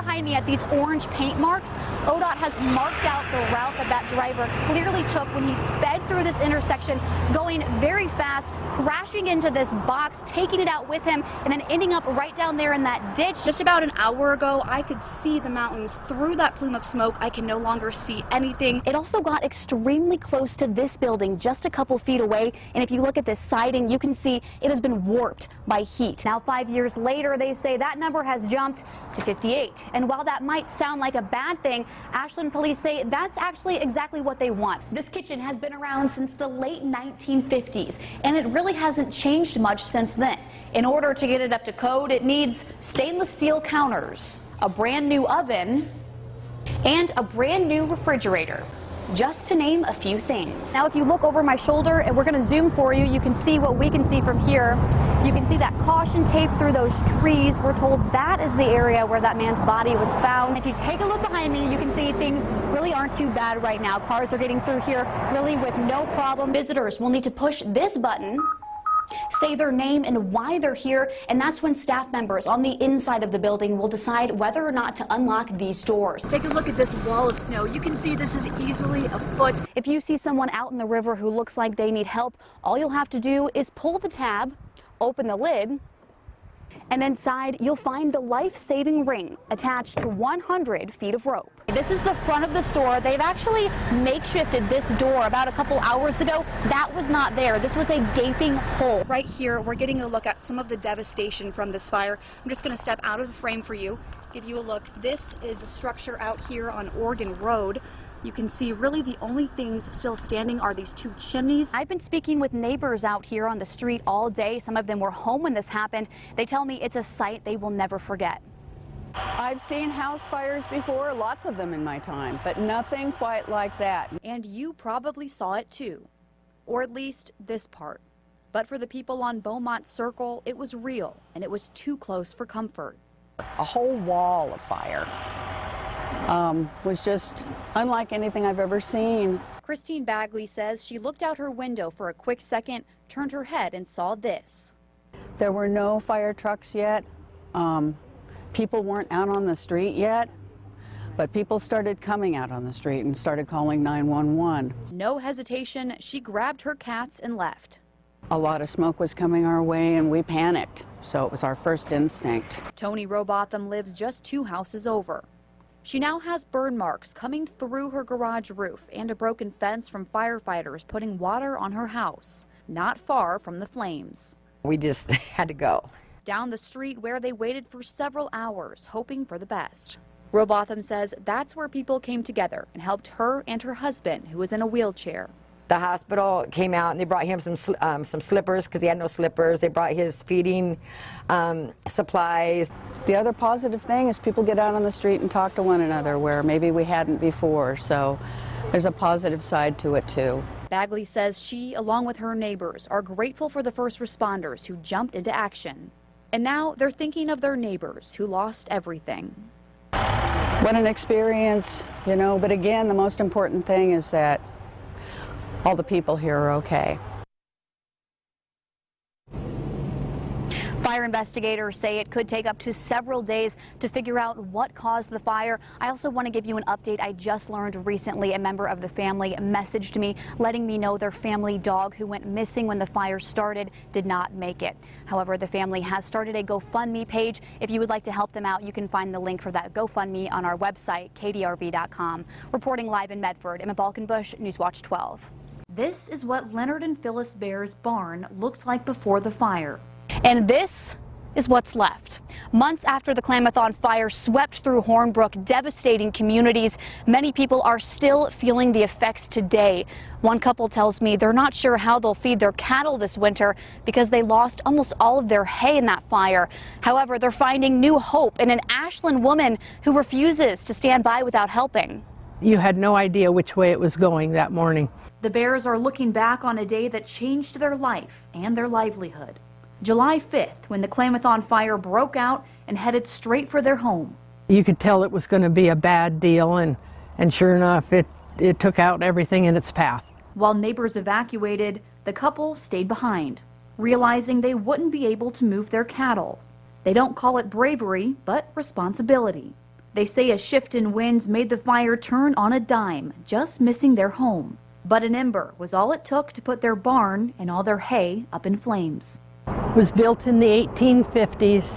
behind me at these orange paint marks, ODOT has marked out the route that driver clearly took when he sped through this intersection, going very fast, crashing into this box, taking it out with him, and then ending up right down there in that ditch. Just about an hour ago, I could see the mountains through that plume of smoke. I can no longer see anything. It also got extremely close to this building, just a couple feet away, and if you look at this siding, you can see it has been warped by heat. Now, 5 years later, they say that number has jumped to 58. And while that might sound like a bad thing, Ashland police say that's actually exactly what they want. This kitchen has been around since the late 1950s, and it really hasn't changed much since then. In order to get it up to code, it needs stainless steel counters, a brand new oven, and a brand new refrigerator, just to name a few things. Now, if you look over my shoulder, and we're going to zoom for you, you can see what we can see from here. You can see that caution tape through those trees. We're told that is the area where that man's body was found. If you take a look behind me, you can see things really aren't too bad right now. Cars are getting through here really with no problem. Visitors will need to push this button, say their name and why they're here, and that's when staff members on the inside of the building will decide whether or not to unlock these doors. Take a look at this wall of snow. You can see this is easily a foot. If you see someone out in the river who looks like they need help, all you'll have to do is pull the tab, open the lid, and inside you'll find the life-saving ring attached to 100 feet of rope. This is the front of the store. They've actually makeshifted this door about a couple hours ago. That was not there. This was a gaping hole. Right here, we're getting a look at some of the devastation from this fire. I'm just going to step out of the frame for you, give you a look. This is a structure out here on Oregon Road. You can see really the only things still standing are these two chimneys. I've been speaking with neighbors out here on the street all day. Some of them were home when this happened. They tell me it's a sight they will never forget. I've seen house fires before, lots of them in my time, but nothing quite like that. And you probably saw it too, or at least this part. But for the people on Beaumont Circle, it was real, and it was too close for comfort. A whole wall of fire. Was just unlike anything I've ever seen. Christine Bagley says she looked out her window for a quick second, turned her head and saw this. There were no fire trucks yet. People weren't out on the street yet, but people started coming out on the street and started calling 911. No hesitation, she grabbed her cats and left. A lot of smoke was coming our way and we panicked, so it was our first instinct. Tony Robotham lives just 2 houses over. She now has burn marks coming through her garage roof and a broken fence from firefighters putting water on her house, not far from the flames. We just had to go. Down the street where they waited for several hours, hoping for the best. Robotham says that's where people came together and helped her and her husband, who was in a wheelchair. The hospital came out and they brought him some slippers because he had no slippers. They brought his feeding supplies. The other positive thing is people get out on the street and talk to one another where maybe we hadn't before, so there's a positive side to it too. Bagley says she, along with her neighbors, are grateful for the first responders who jumped into action. And now they're thinking of their neighbors who lost everything. What an experience, you know, but again, the most important thing is that all the people here are okay. Fire investigators say it could take up to several days to figure out what caused the fire. I also want to give you an update. I just learned recently a member of the family messaged me letting me know their family dog who went missing when the fire started did not make it. However, the family has started a GoFundMe page. If you would like to help them out, you can find the link for that GoFundMe on our website, KDRV.com. Reporting live in Medford, Emma Balkenbush, NewsWatch 12. This is what Leonard and Phyllis Bear's barn looked like before the fire. And this is what's left. Months after the Klamathon fire swept through Hornbrook, devastating communities, many people are still feeling the effects today. One couple tells me they're not sure how they'll feed their cattle this winter because they lost almost all of their hay in that fire. However, they're finding new hope in an Ashland woman who refuses to stand by without helping. You had no idea which way it was going that morning. The Bears are looking back on a day that changed their life and their livelihood. July 5th, when the Klamathon fire broke out and headed straight for their home. You could tell it was going to be a bad deal, and sure enough, it took out everything in its path. While neighbors evacuated, the couple stayed behind, realizing they wouldn't be able to move their cattle. They don't call it bravery, but responsibility. They say a shift in winds made the fire turn on a dime, just missing their home. But an ember was all it took to put their barn and all their hay up in flames. It was built in the 1850s,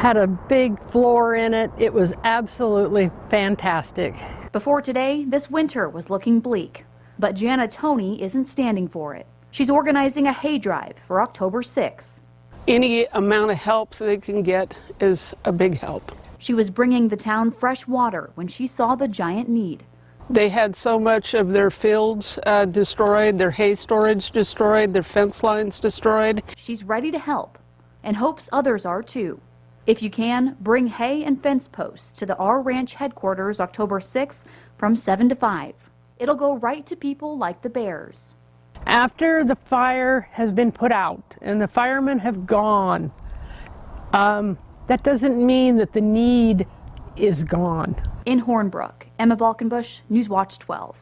had a big floor in it. It was absolutely fantastic. Before today, this winter was looking bleak, but Jana Toney isn't standing for it. She's organizing a hay drive for October 6th. Any amount of help they can get is a big help. She was bringing the town fresh water when she saw the giant need. They had so much of their fields destroyed, their hay storage destroyed, their fence lines destroyed. She's ready to help and hopes others are too. If you can, bring hay and fence posts to the R Ranch headquarters October 6th from 7 to 5. It'll go right to people like the Bears. After the fire has been put out and the firemen have gone, that doesn't mean that the need is gone. In Hornbrook, Emma Balkenbush, NewsWatch 12.